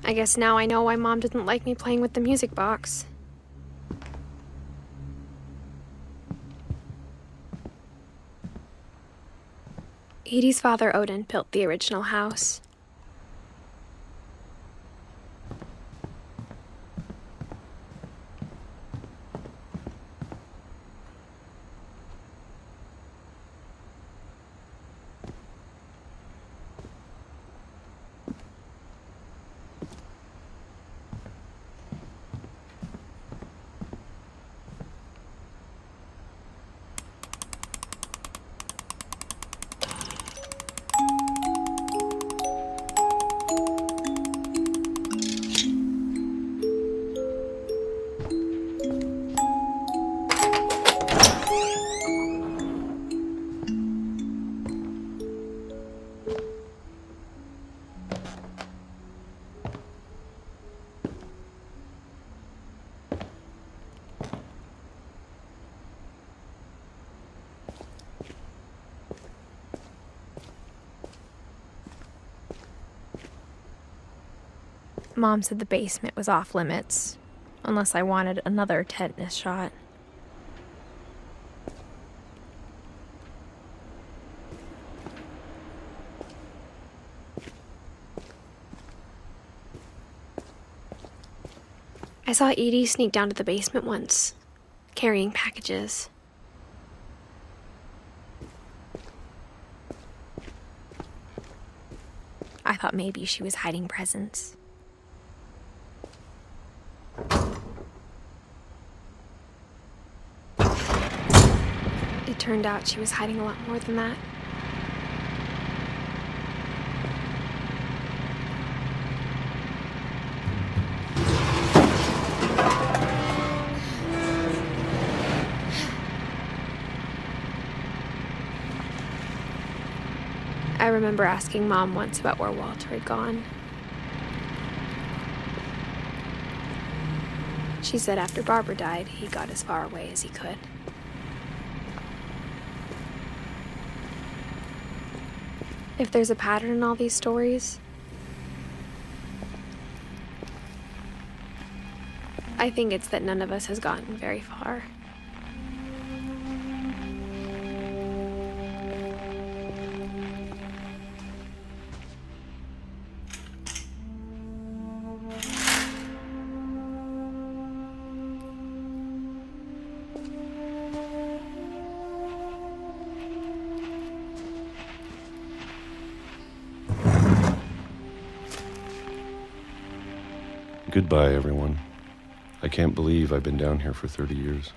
I guess now I know why Mom didn't like me playing with the music box. Edie's father, Odin, built the original house. Mom said the basement was off limits, unless I wanted another tetanus shot. I saw Edie sneak down to the basement once, carrying packages. I thought maybe she was hiding presents. It turned out she was hiding a lot more than that. I remember asking Mom once about where Walter had gone. She said after Barbara died, he got as far away as he could. If there's a pattern in all these stories, I think it's that none of us has gotten very far. Goodbye, everyone. I can't believe I've been down here for 30 years.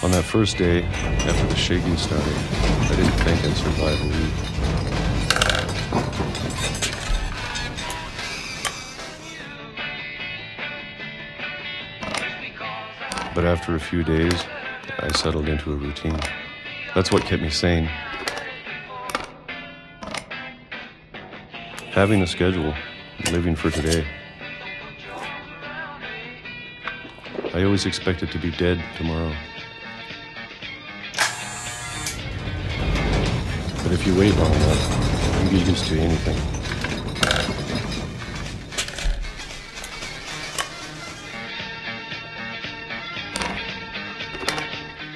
On that first day, after the shaking started, I didn't think I'd survive a week. But after a few days, I settled into a routine. That's what kept me sane. Having a schedule, living for today. I always expected to be dead tomorrow. But if you wait long enough, you get used to anything.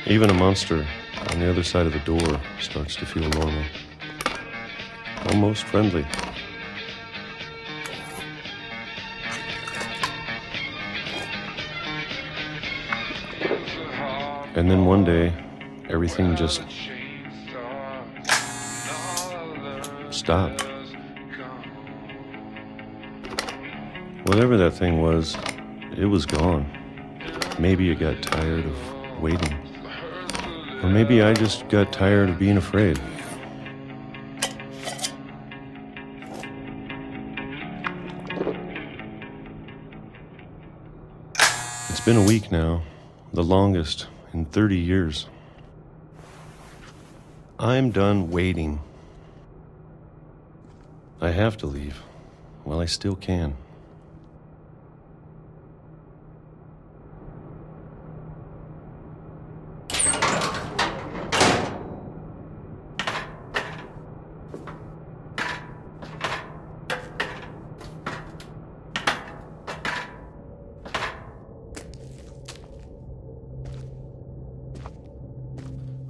Even a monster on the other side of the door starts to feel normal. Almost friendly. And then one day, everything just stopped. Whatever that thing was, it was gone. Maybe it got tired of waiting. Or maybe I just got tired of being afraid. It's been a week now, the longest in 30 years. I'm done waiting. I have to leave while I still can.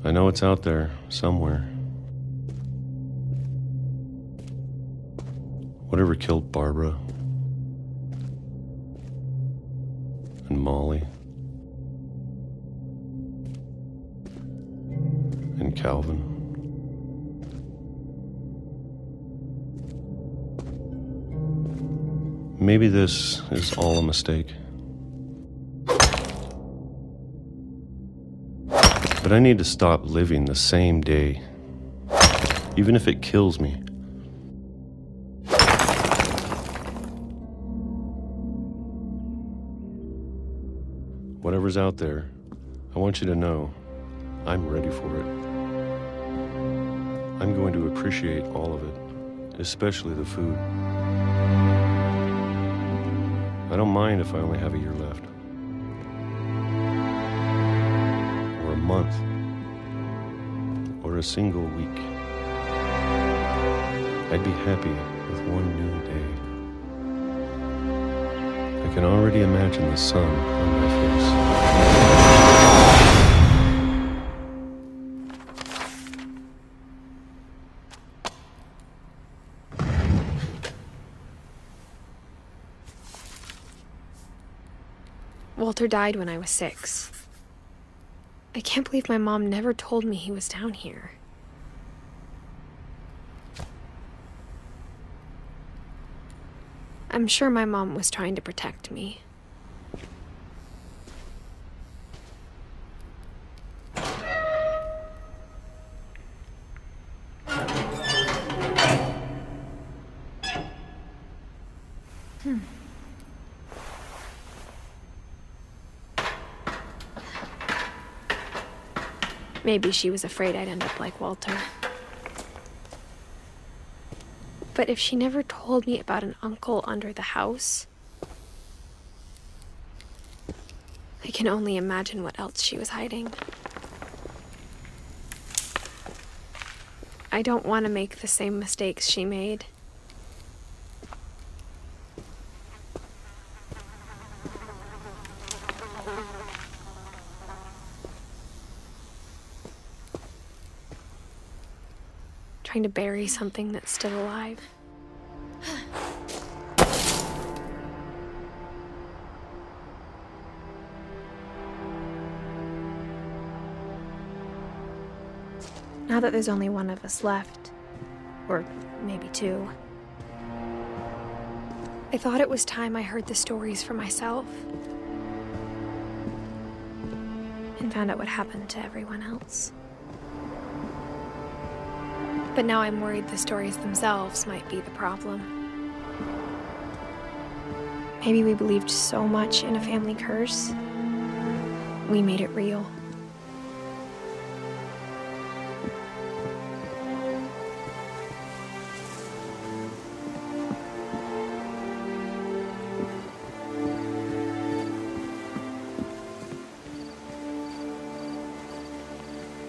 I know it's out there, somewhere. Whatever killed Barbara and Molly and Calvin. Maybe this is all a mistake. But I need to stop living the same day, even if it kills me. Whatever's out there, I want you to know I'm ready for it. I'm going to appreciate all of it, especially the food. I don't mind if I only have a year left. Or a month. Or a single week. I'd be happy with one new day. I can already imagine the sun on my face. Walter died when I was 6. I can't believe my mom never told me he was down here. I'm sure my mom was trying to protect me. Maybe she was afraid I'd end up like Walter. But if she never told me about an uncle under the house, I can only imagine what else she was hiding. I don't want to make the same mistakes she made. Trying to bury something that's still alive. Now that there's only one of us left, or maybe 2, I thought it was time I heard the stories for myself and found out what happened to everyone else. But now I'm worried the stories themselves might be the problem. Maybe we believed so much in a family curse, we made it real.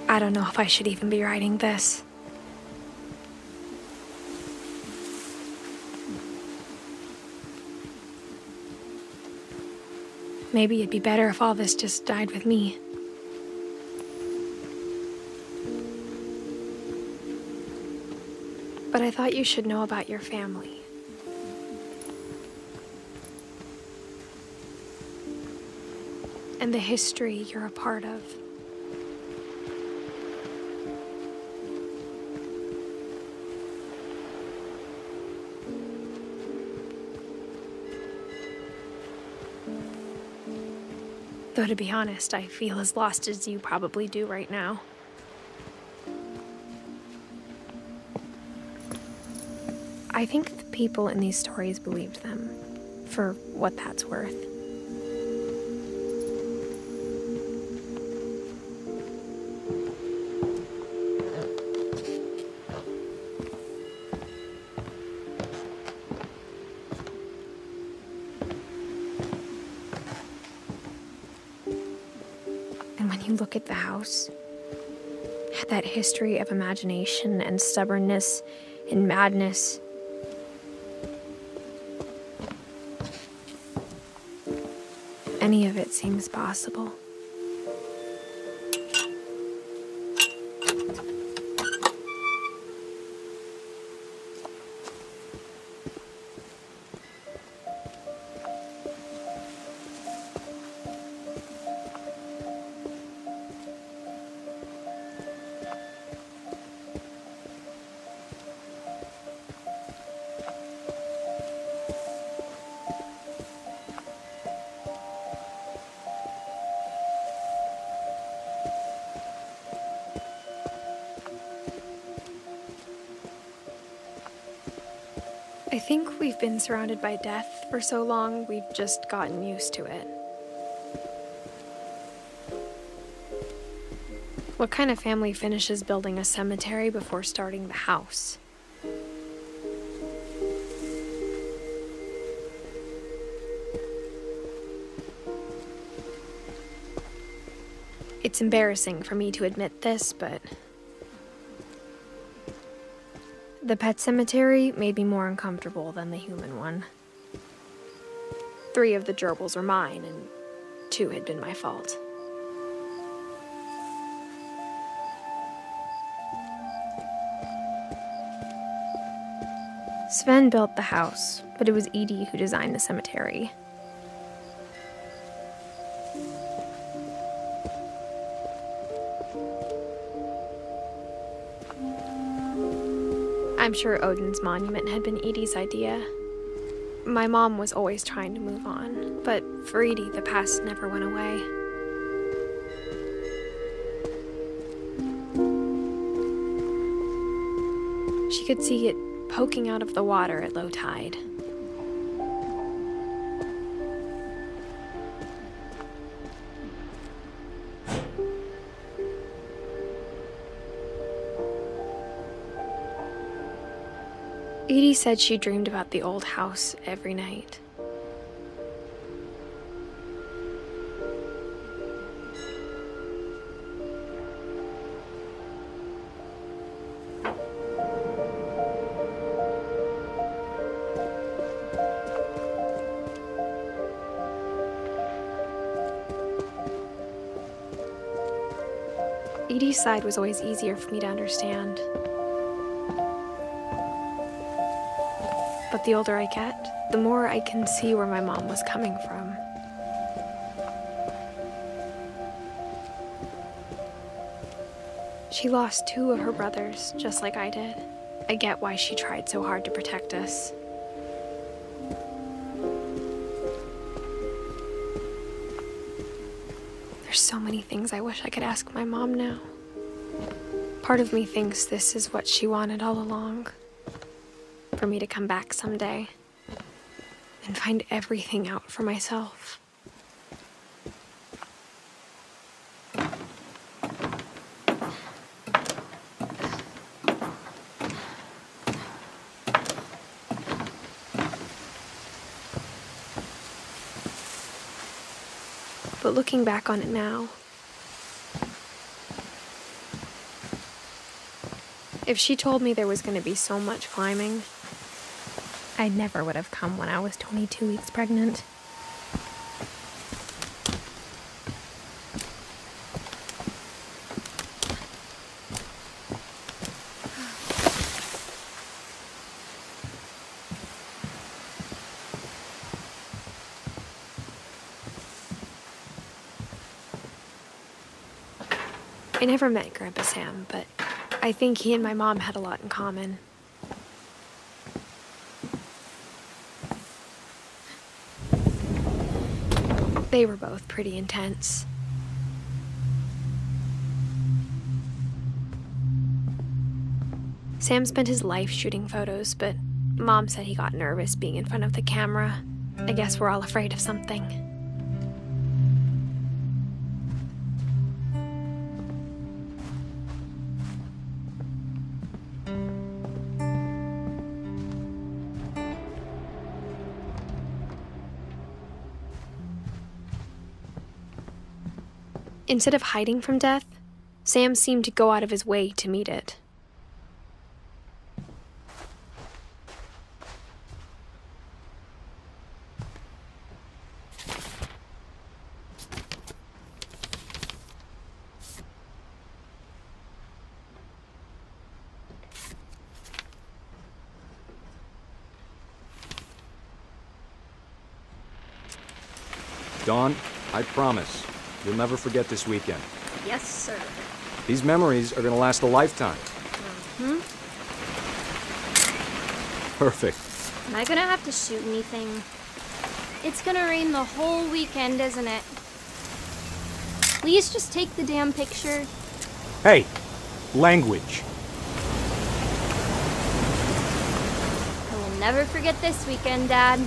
I don't know if I should even be writing this. Maybe it'd be better if all this just died with me. But I thought you should know about your family. And the history you're a part of. Though to be honest, I feel as lost as you probably do right now. I think the people in these stories believed them, for what that's worth. And when you look at the house, that history of imagination and stubbornness and madness, any of it seems possible. I think we've been surrounded by death for so long, we've just gotten used to it. What kind of family finishes building a cemetery before starting the house? It's embarrassing for me to admit this, but the pet cemetery made me more uncomfortable than the human one. 3 of the gerbils are mine, and 2 had been my fault. Sven built the house, but it was Edie who designed the cemetery. I'm sure Odin's monument had been Edie's idea. My mom was always trying to move on, but for Edie, the past never went away. She could see it poking out of the water at low tide. Edie said she dreamed about the old house every night. Edie's side was always easier for me to understand. But the older I get, the more I can see where my mom was coming from. She lost 2 of her brothers, just like I did. I get why she tried so hard to protect us. There's so many things I wish I could ask my mom now. Part of me thinks this is what she wanted all along. For me to come back someday and find everything out for myself. But looking back on it now, if she told me there was going to be so much climbing, I never would have come when I was 22 weeks pregnant. I never met Grandpa Sam, but I think he and my mom had a lot in common. They were both pretty intense. Sam spent his life shooting photos, but Mom said he got nervous being in front of the camera. I guess we're all afraid of something. Instead of hiding from death, Sam seemed to go out of his way to meet it. Dawn, I promise, you'll never forget this weekend. Yes, sir. These memories are gonna last a lifetime. Mm-hmm. Perfect. Am I gonna have to shoot anything? It's gonna rain the whole weekend, isn't it? Please just take the damn picture. Hey, language. I will never forget this weekend, Dad.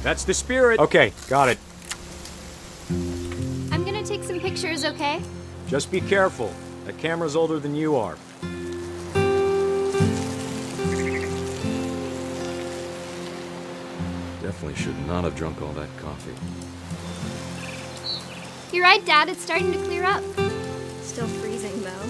That's the spirit. Okay, got it. I'm gonna take some pictures, okay? Just be careful. That camera's older than you are. Definitely should not have drunk all that coffee. You're right, Dad. It's starting to clear up. Still freezing, though.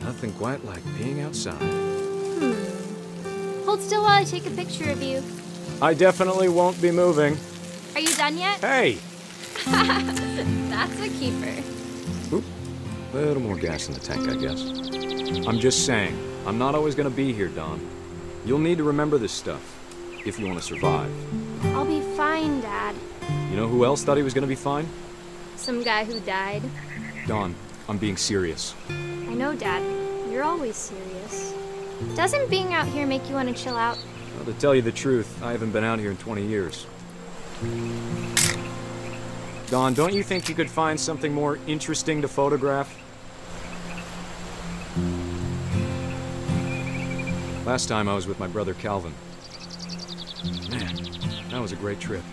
Nothing quite like being outside. Hold still while I take a picture of you. I definitely won't be moving. Are you done yet? Hey! That's a keeper. Oop. A little more gas in the tank, I guess. I'm just saying, I'm not always gonna be here, Don. You'll need to remember this stuff, if you want to survive. I'll be fine, Dad. You know who else thought he was gonna be fine? Some guy who died. Don, I'm being serious. I know, Dad. You're always serious. Doesn't being out here make you want to chill out? Well, to tell you the truth, I haven't been out here in 20 years. Don, don't you think you could find something more interesting to photograph? Last time I was with my brother Calvin. Man, that was a great trip.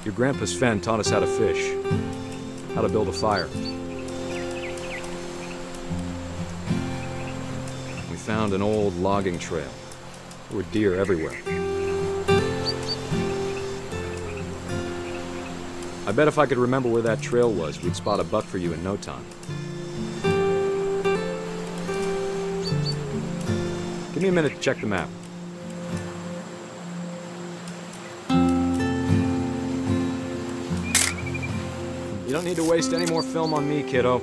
Your grandpa Sven taught us how to fish, how to build a fire. We found an old logging trail. There were deer everywhere. I bet if I could remember where that trail was, we'd spot a buck for you in no time. Give me a minute to check the map. You don't need to waste any more film on me, kiddo.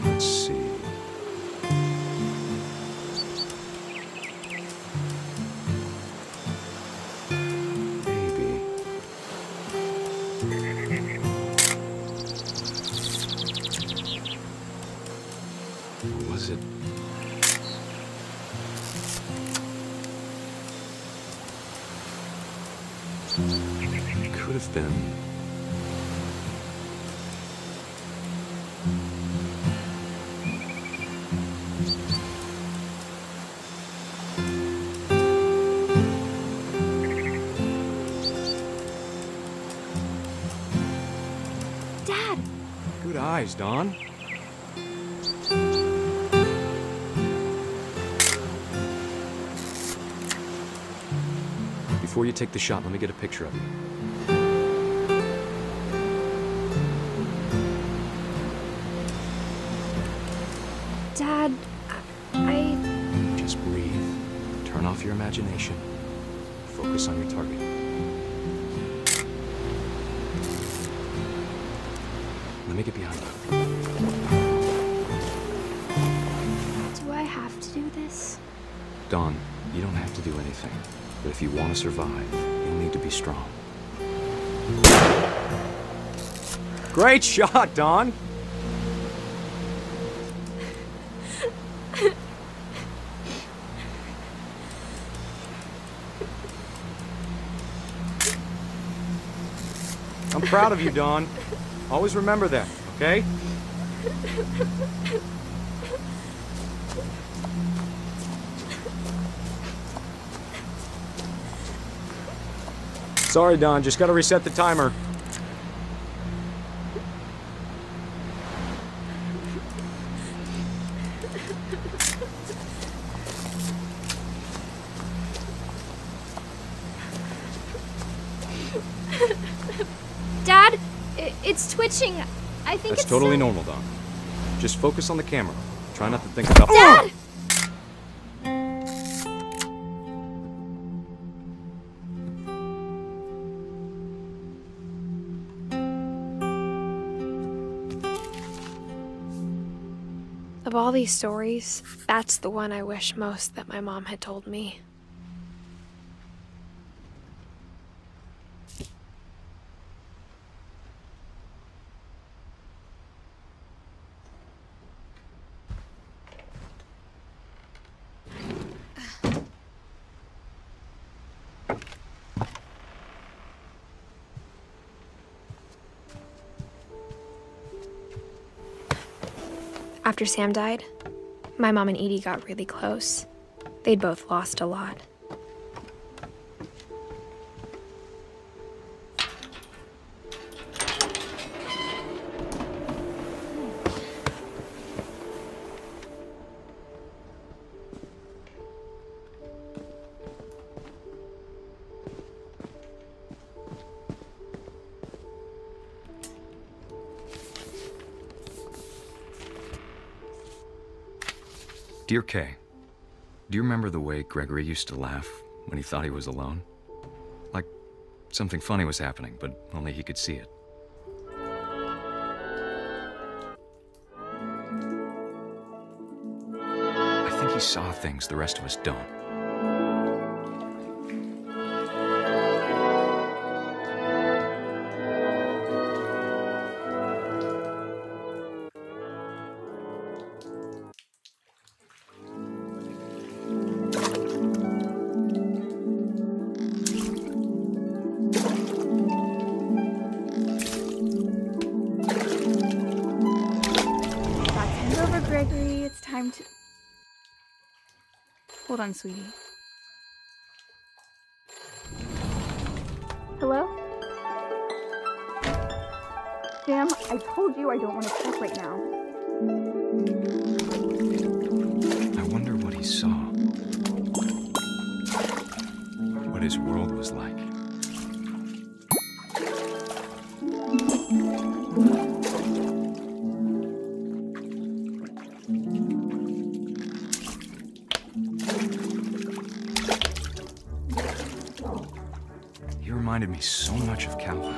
Let's see. Maybe. Or was it? It could have been. Dad! Good eyes, Don. Before you take the shot, let me get a picture of you. Dad, I... Just breathe. Turn off your imagination. Focus on your target. Let me get behind you. Do I have to do this? Don, you don't have to do anything. But if you want to survive, you'll need to be strong. Great shot, Don! I'm proud of you, Dawn. Always remember that, okay? Sorry, Dawn, just gotta reset the timer. Dad, it's twitching. I think That's it's totally normal, Dawn. Just focus on the camera. Try not to think about— Dad! Of all these stories, that's the one I wish most that my mom had told me. After Sam died, my mom and Edie got really close. They'd both lost a lot. Dear Kay, do you remember the way Gregory used to laugh when he thought he was alone? Like something funny was happening, but only he could see it. I think he saw things the rest of us don't. Gregory, it's time to... Hold on, sweetie. Hello? Sam, I told you I don't want to talk right now. I wonder what he saw. What his world was like. He reminded me so much of Calvin.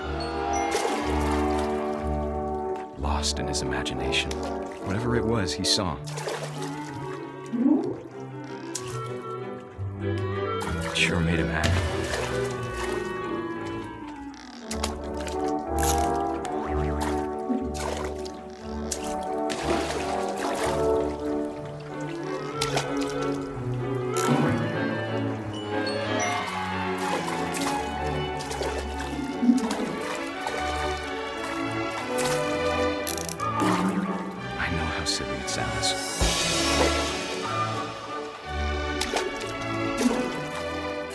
Lost in his imagination. Whatever it was he saw. It sure made him happy. Silly it sounds.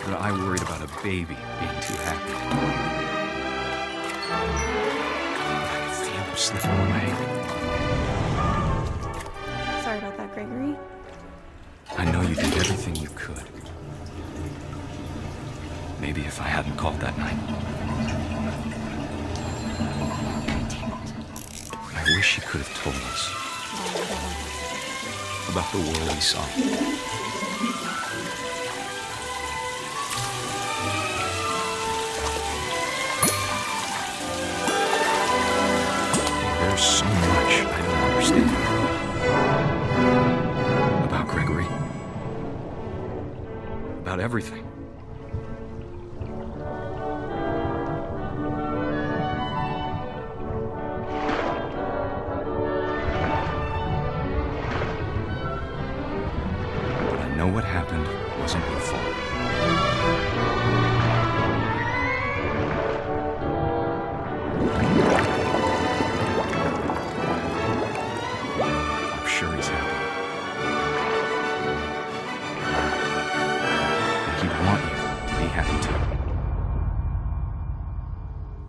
But I worried about a baby being too happy. I could feel him slipping away. Sorry about that, Gregory. I know you did everything you could. Maybe if I hadn't called that night. I wish he could have told us. About the world we saw. There's so much I don't understand. About Gregory. About everything. What happened wasn't your fault.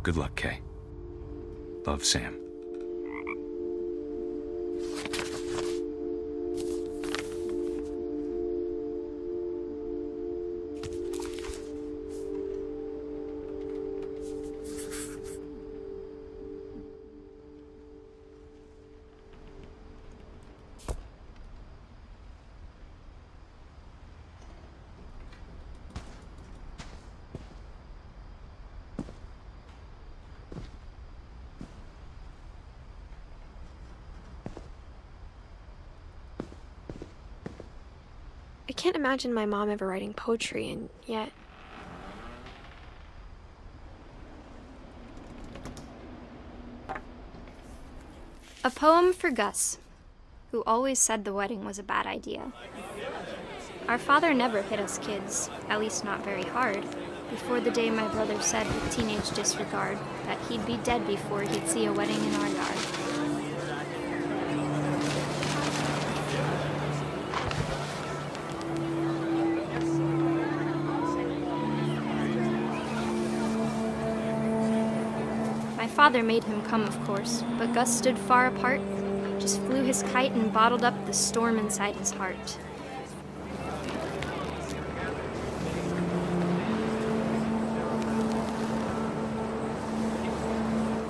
Good luck, Kay. Love, Sam. I can't imagine my mom ever writing poetry, and yet... A poem for Gus, who always said the wedding was a bad idea. Our father never hit us kids, at least not very hard, before the day my brother said with teenage disregard that he'd be dead before he'd see a wedding in our yard. My father made him come, of course, but Gus stood far apart, just flew his kite and bottled up the storm inside his heart.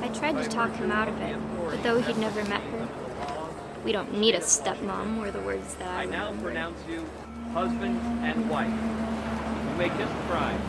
I tried to talk him out of it, but though he'd never met her, "We don't need a stepmom," were the words that I now remembered. pronounce you husband and wife. You may kiss the bride.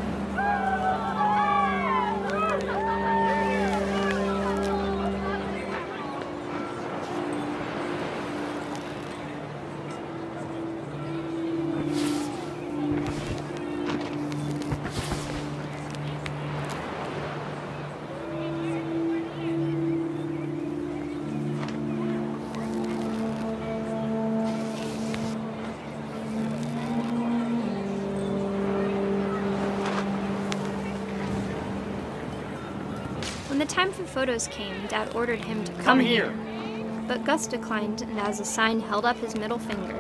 When the time for photos came, Dad ordered him to come here. But Gus declined, and as a sign held up his middle finger.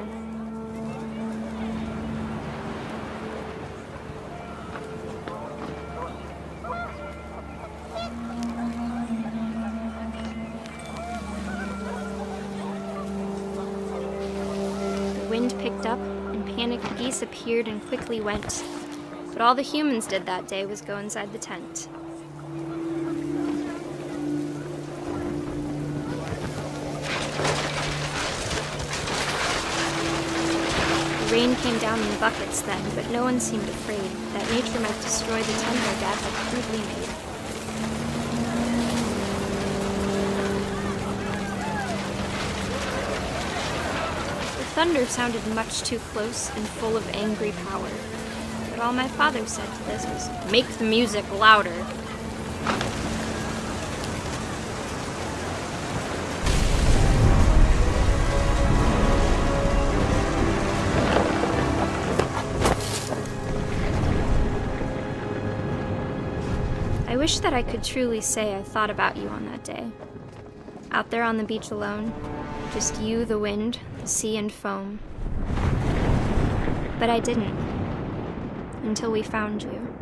The wind picked up, and panicked geese appeared and quickly went. But all the humans did that day was go inside the tent. Rain came down in buckets then, but no one seemed afraid that nature might destroy the tent our dad had crudely made. The thunder sounded much too close and full of angry power, but all my father said to this was, "Make the music louder." I wish that I could truly say I thought about you on that day. Out there on the beach alone, just you, the wind, the sea, and foam. But I didn't, until we found you.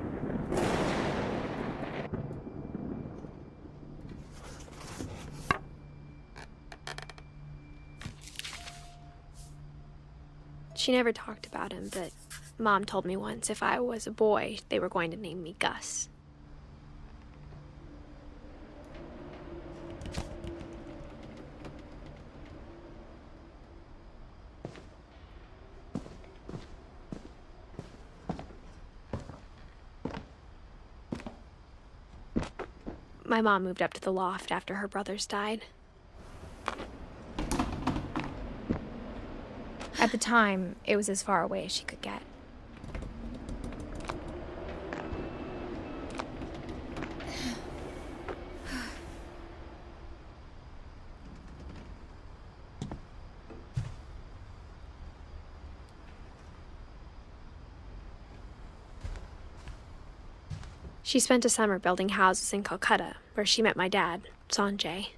She never talked about him, but Mom told me once if I was a boy, they were going to name me Gus. My mom moved up to the loft after her brothers died. At the time, it was as far away as she could get. She spent a summer building houses in Calcutta, where she met my dad, Sanjay.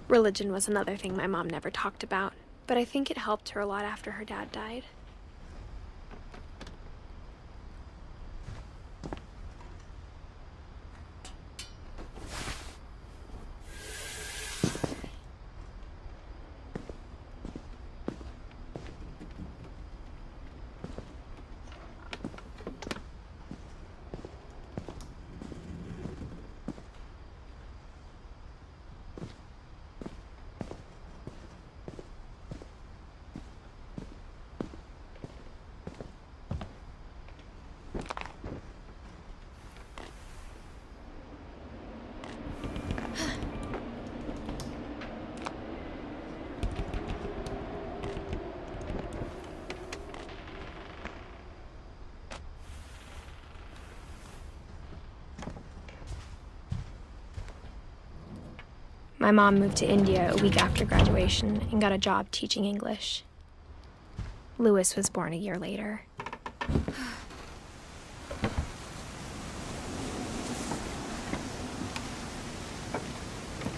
Religion was another thing my mom never talked about. but I think it helped her a lot after her dad died. My mom moved to India a week after graduation and got a job teaching English. Louis was born a year later.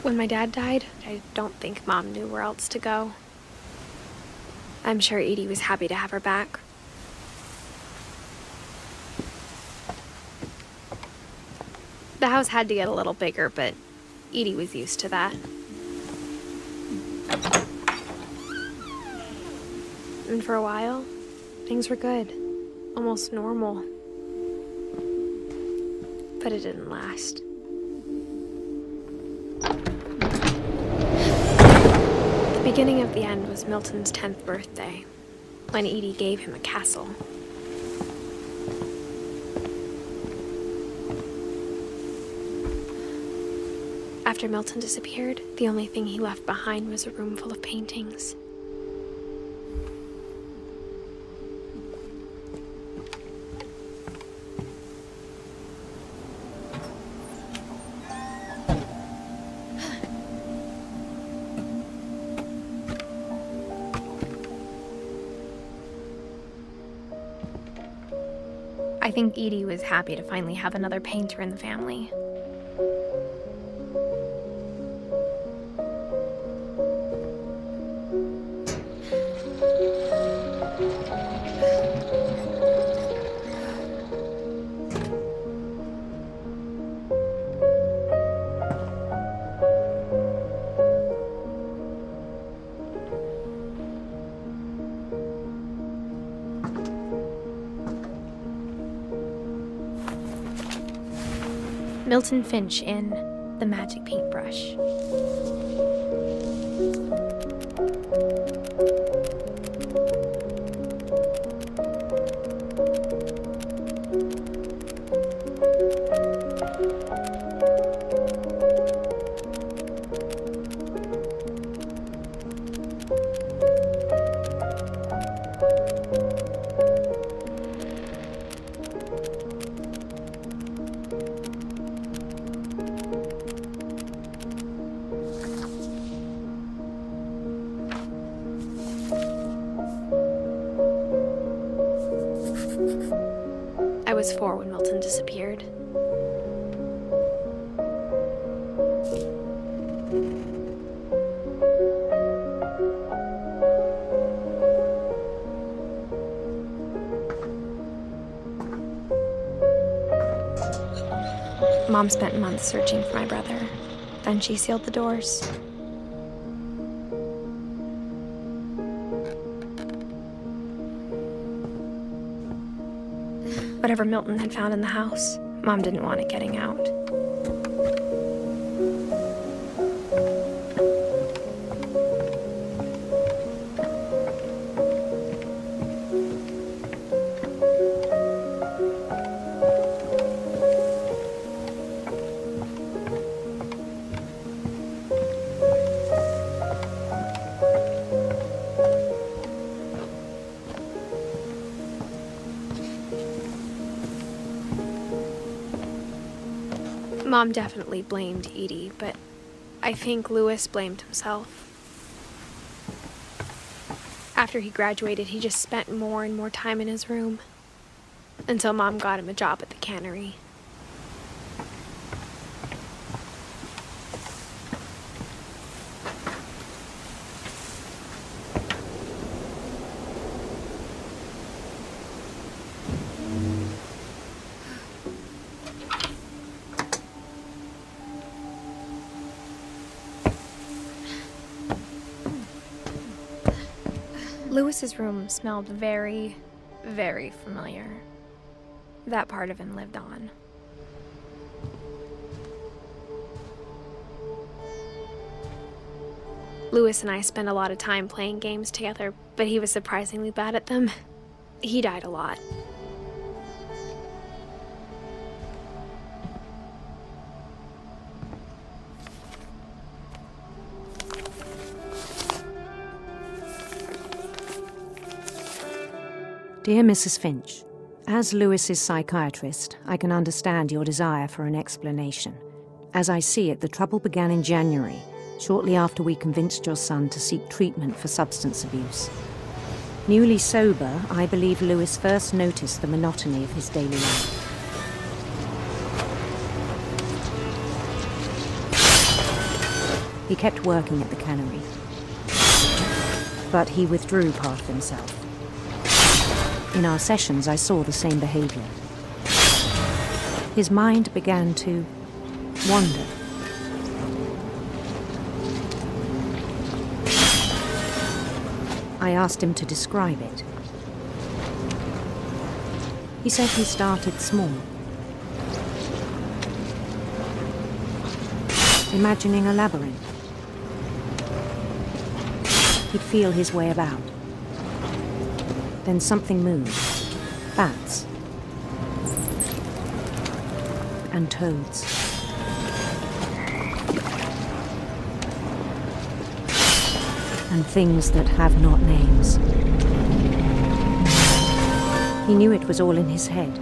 When my dad died, I don't think Mom knew where else to go. I'm sure Edie was happy to have her back. The house had to get a little bigger, but Edie was used to that. And for a while, things were good, almost normal. But it didn't last. The beginning of the end was Milton's 10th birthday, when Edie gave him a castle. After Milton disappeared, the only thing he left behind was a room full of paintings. I think Edie was happy to finally have another painter in the family. Milton Finch in The Magic Paintbrush. I was 4 when Milton disappeared. Mom spent months searching for my brother. Then she sealed the doors. Whatever Milton had found in the house, Mom didn't want it getting out. Mom definitely blamed Edie, but I think Louis blamed himself. After he graduated, he just spent more and more time in his room, until Mom got him a job at the cannery. Lewis's room smelled very, very familiar. That part of him lived on. Lewis and I spent a lot of time playing games together, but he was surprisingly bad at them. He died a lot. Dear Mrs. Finch, as Lewis's psychiatrist, I can understand your desire for an explanation. As I see it, the trouble began in January, shortly after we convinced your son to seek treatment for substance abuse. Newly sober, I believe Lewis first noticed the monotony of his daily life. He kept working at the cannery, but he withdrew part of himself. In our sessions, I saw the same behavior. His mind began to wander. I asked him to describe it. He said he started small, imagining a labyrinth. He'd feel his way about. Then something moved. Bats. And toads. And things that have not names. He knew it was all in his head.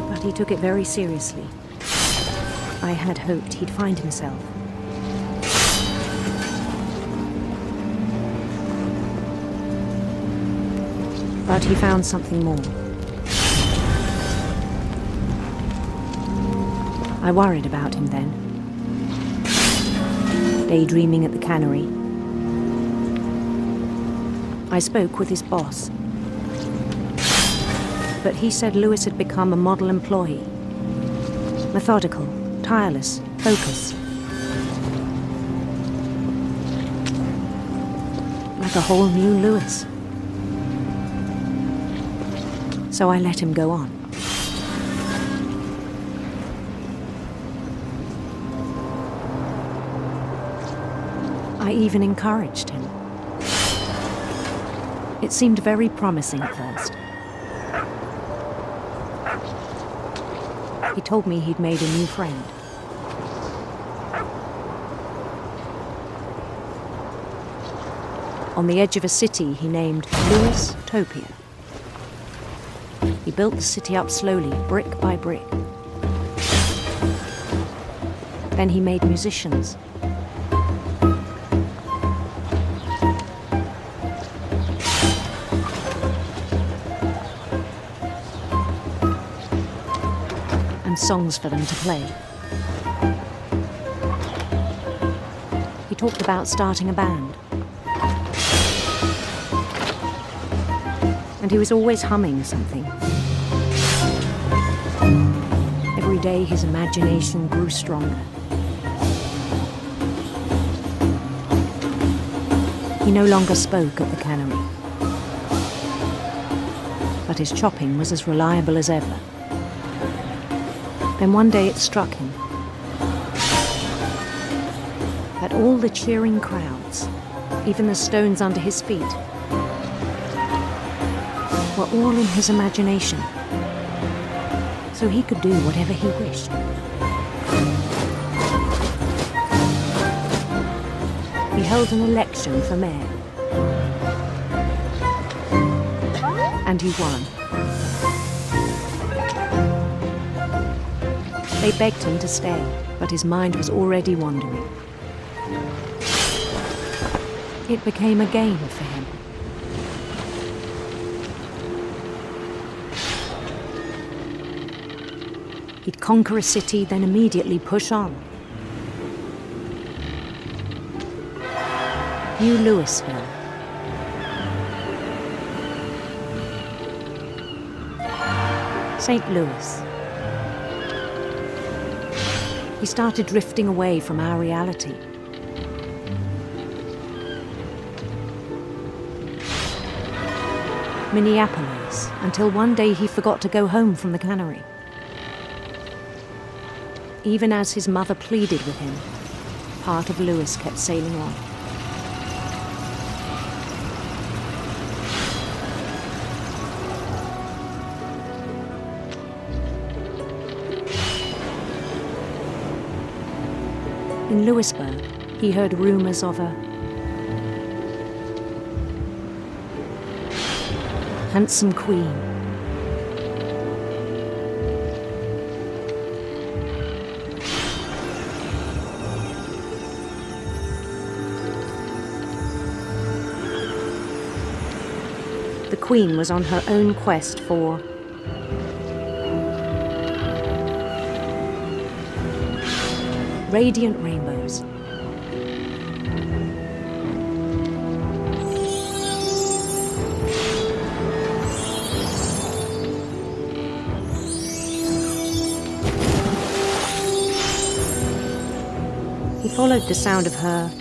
But he took it very seriously. I had hoped he'd find himself. But he found something more. I worried about him then. Daydreaming at the cannery. I spoke with his boss. But he said Lewis had become a model employee. Methodical, tireless, focused. Like a whole new Lewis. So I let him go on. I even encouraged him. It seemed very promising at first. He told me he'd made a new friend. On the edge of a city he named Lewis-topia. He built the city up slowly, brick by brick. Then he made musicians. And songs for them to play. He talked about starting a band. And he was always humming something. Every day his imagination grew stronger. He no longer spoke at the cannery. But his chopping was as reliable as ever. Then one day it struck him that all the cheering crowds, even the stones under his feet, were all in his imagination, so he could do whatever he wished. He held an election for mayor, and he won. They begged him to stay, but his mind was already wandering. It became a game for him. He'd conquer a city, then immediately push on. New Louisville. St. Louis. He started drifting away from our reality. Minneapolis, until one day he forgot to go home from the cannery. Even as his mother pleaded with him, part of Louis kept sailing on. In Louisburg, he heard rumors of a handsome queen. The queen was on her own quest for radiant rainbows. He followed the sound of her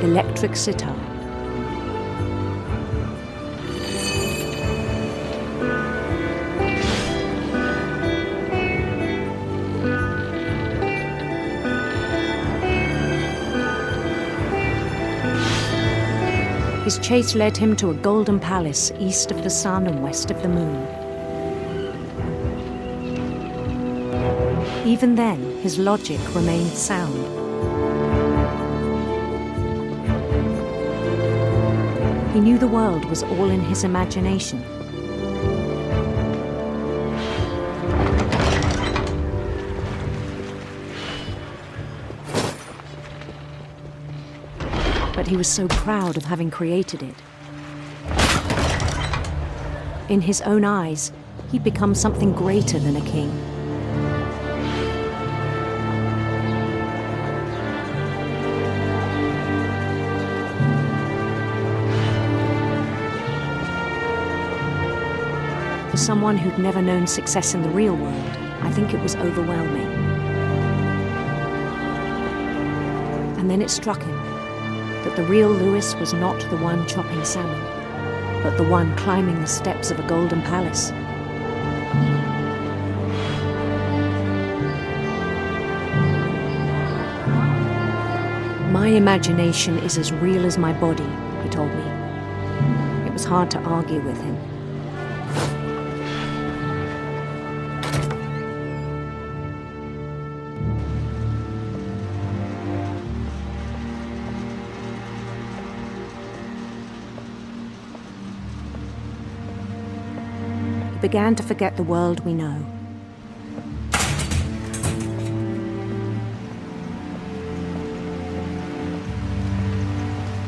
electric sitar. His chase led him to a golden palace east of the sun and west of the moon. Even then, his logic remained sound. He knew the world was all in his imagination. But he was so proud of having created it. In his own eyes, he'd become something greater than a king. For someone who'd never known success in the real world, I think it was overwhelming. And then it struck him that the real Louis was not the one chopping salmon, but the one climbing the steps of a golden palace. My imagination is as real as my body, he told me. It was hard to argue with him. He began to forget the world we know.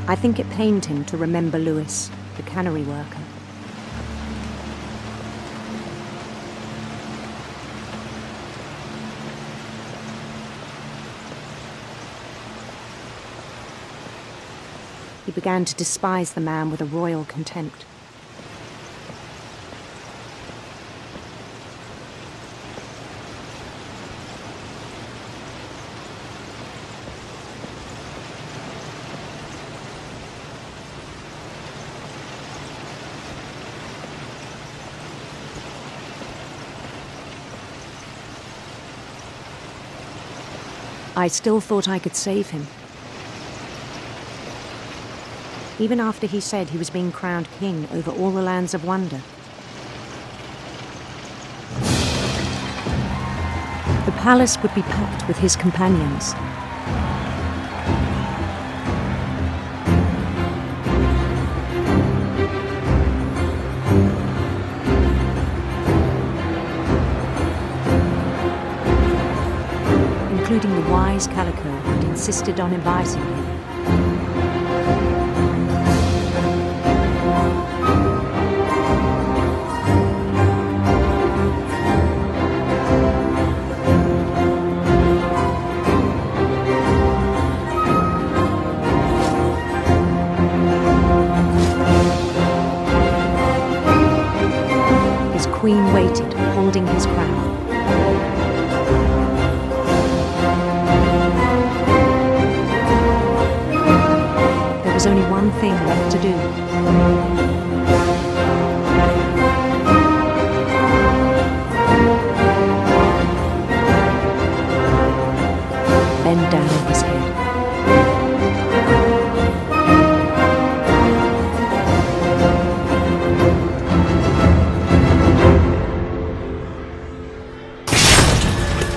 I think it pained him to remember Louis, the cannery worker. He began to despise the man with a royal contempt. I still thought I could save him. Even after he said he was being crowned king over all the lands of wonder. The palace would be packed with his companions. Including the wise Calico who'd insisted on advising him. His Queen waited, holding his crown. There was only one thing left to do. Bend down his head.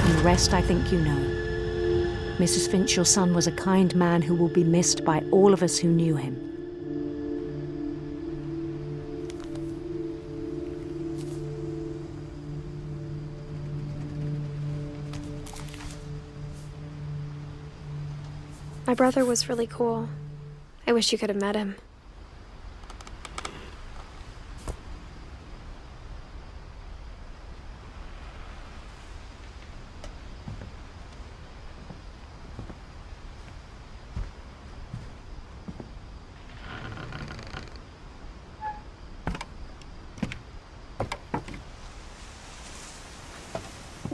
And the rest I think you know. Mrs. Finch, your son was a kind man who will be missed by all of us who knew him. My brother was really cool. I wish you could have met him.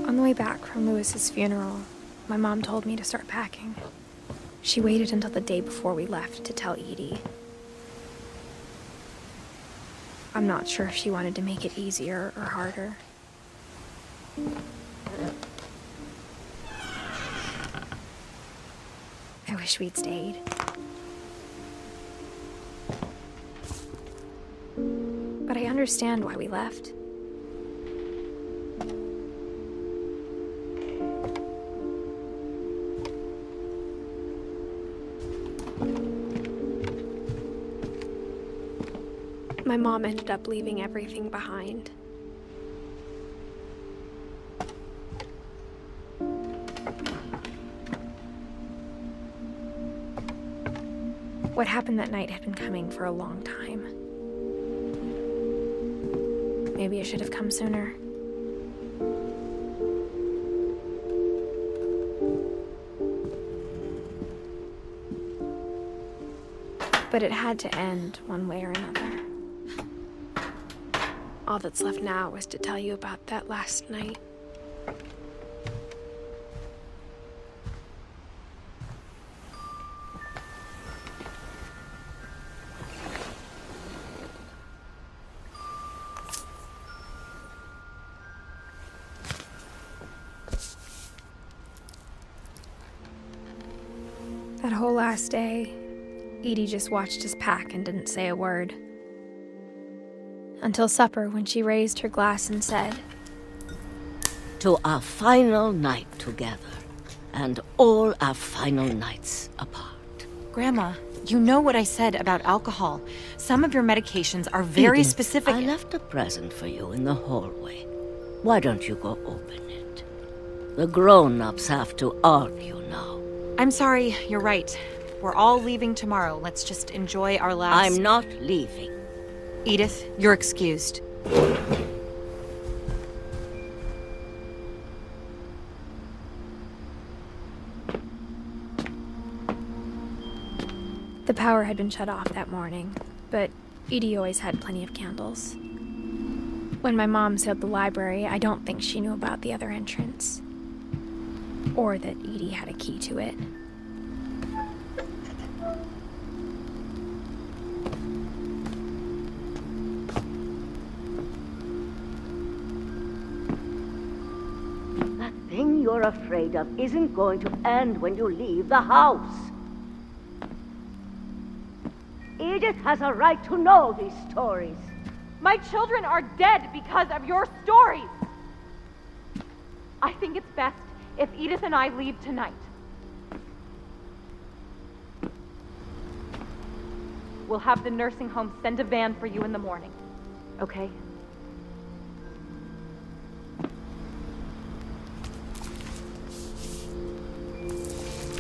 On the way back from Lewis's funeral, my mom told me to start packing. She waited until the day before we left to tell Edie. I'm not sure if she wanted to make it easier or harder. I wish we'd stayed. But I understand why we left. My mom ended up leaving everything behind. What happened that night had been coming for a long time. Maybe it should have come sooner. But it had to end one way or another. All that's left now is to tell you about that last night. That whole last day, Edie just watched us pack and didn't say a word. Until supper, when she raised her glass and said, "To our final night together, and all our final nights apart." Grandma, you know what I said about alcohol. Some of your medications are very Edith, specific. I left a present for you in the hallway. Why don't you go open it? The grown-ups have to argue now. I'm sorry, you're right. We're all leaving tomorrow. Let's just enjoy our last... I'm not leaving. Edith, you're excused. The power had been shut off that morning, but Edie always had plenty of candles. When my mom sealed the library, I don't think she knew about the other entrance. Or that Edie had a key to it. That thing you're afraid of isn't going to end when you leave the house. Edith has a right to know these stories. My children are dead because of your stories. I think it's best if Edith and I leave tonight. We'll have the nursing home send a van for you in the morning, okay?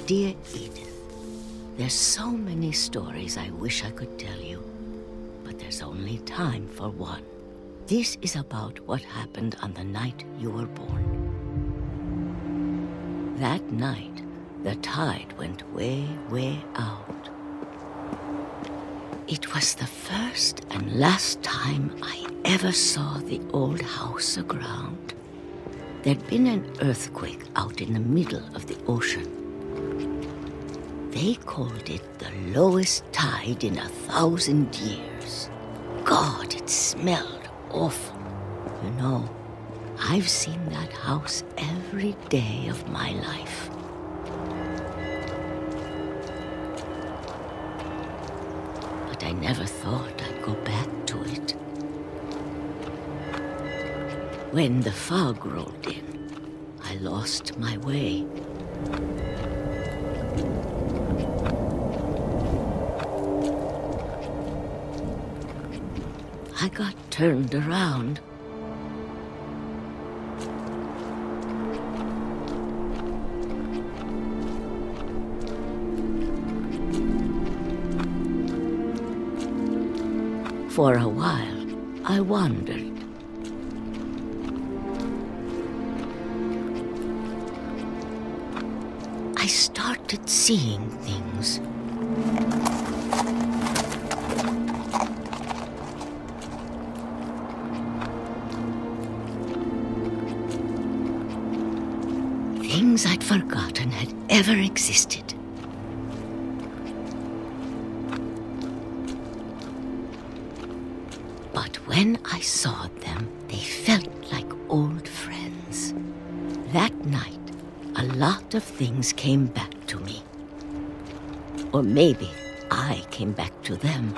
Dear Edith, there's so many stories I wish I could tell you, but there's only time for one. This is about what happened on the night you were born. That night, the tide went way, way out. It was the first and last time I ever saw the old house aground. There'd been an earthquake out in the middle of the ocean. They called it the lowest tide in 1,000 years. God, it smelled awful. You know, I've seen that house every day of my life. But I never thought I'd go back to it. When the fog rolled in, I lost my way. I got turned around. For a while, I wandered. I started seeing things. Things I'd forgotten had ever existed. But when I saw them, they felt like old friends. That night, a lot of things came back to me. Or maybe I came back to them.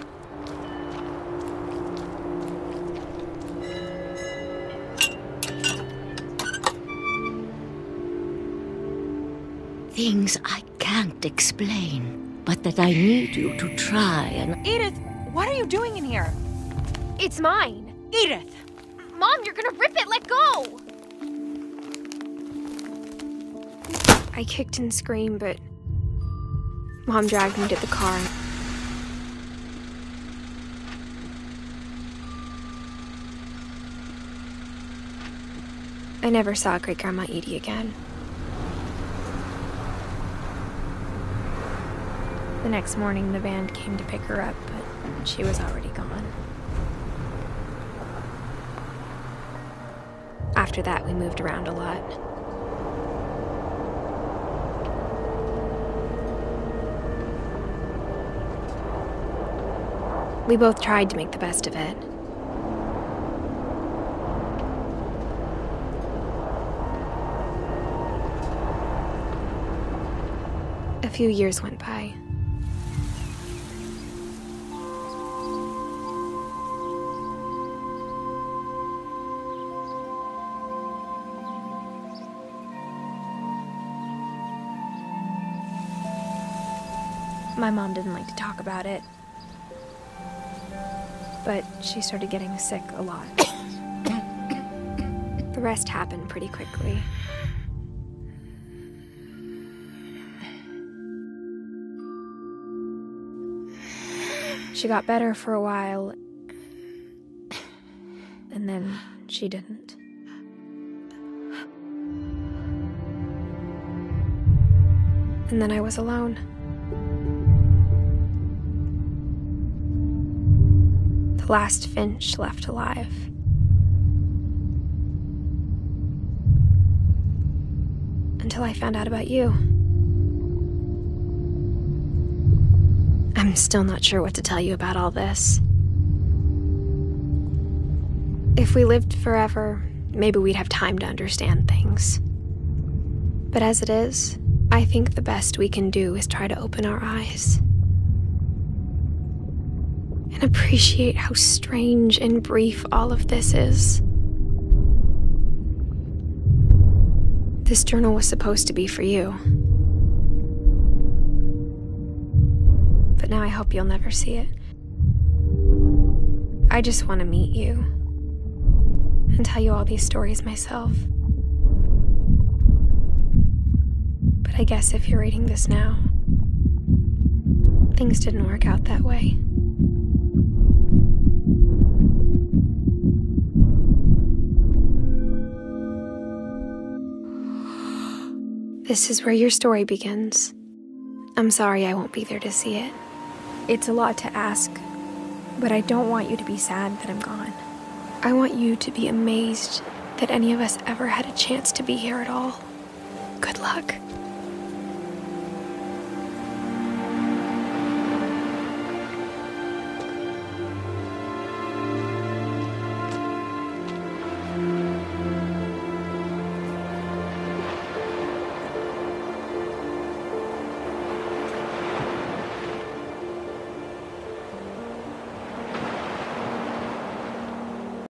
Things I can't explain, but that I need you to try and... Edith, what are you doing in here? It's mine. Edith! Mom, you're gonna rip it! Let go! I kicked and screamed, but Mom dragged me to the car. I never saw Great-Grandma Edie again. The next morning, the band came to pick her up, but she was already gone. After that, we moved around a lot. We both tried to make the best of it. A few years went by. My mom didn't like to talk about it, but she started getting sick a lot. The rest happened pretty quickly. She got better for a while, and then she didn't. And then I was alone. The last Finch left alive. Until I found out about you. I'm still not sure what to tell you about all this. If we lived forever, maybe we'd have time to understand things. But as it is, I think the best we can do is try to open our eyes. And appreciate how strange and brief all of this is. This journal was supposed to be for you. But now I hope you'll never see it. I just want to meet you and tell you all these stories myself. But I guess if you're reading this now, things didn't work out that way. This is where your story begins. I'm sorry I won't be there to see it. It's a lot to ask, But I don't want you to be sad that I'm gone. I want you to be amazed that any of us ever had a chance to be here at all. Good luck.